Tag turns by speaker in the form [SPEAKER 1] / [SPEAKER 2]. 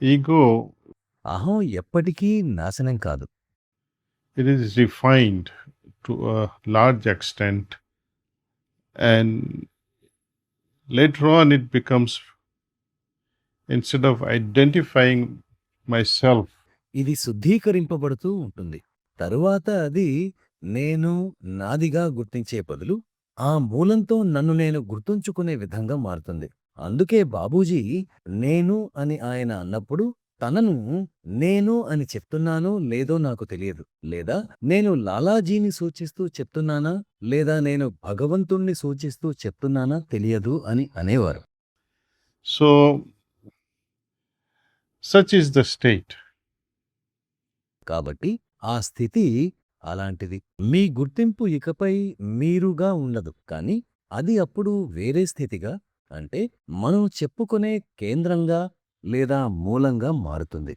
[SPEAKER 1] Ego,
[SPEAKER 2] అహం ఎప్పటికీ నాశనం కాదు.
[SPEAKER 1] it is refined to a large extent, and later on it becomes, instead of identifying myself,
[SPEAKER 2] ఇది శుద్ధీకరింపబడుతూ ఉంటుంది. తరువాత అది నేను, నాదిగా గుర్తించే బదులు, ఆ మూలంతో నన్ను నేను గుర్తుంచుకునే విధంగా మారుతుంది. అందుకే బాబూజీ నేను అని ఆయన అన్నప్పుడు తనను నేను అని చెప్తున్నానో లేదో నాకు తెలియదు. లేదా నేను లాలాజీని సూచిస్తూ చెప్తున్నానా లేదా నేను భగవంతుణ్ణి సూచిస్తూ చెప్తున్నానా తెలియదు అని అనేవారు.
[SPEAKER 1] so such is the state.
[SPEAKER 2] కాబట్టి ఆ స్థితి అలాంటిది. మీ గుర్తింపు ఇకపై మీరుగా ఉండదు. కానీ అది అప్పుడు వేరే స్థితిగా, అంటే మనం చెప్పుకునే కేంద్రంగా లేదా మూలంగా మారుతుంది.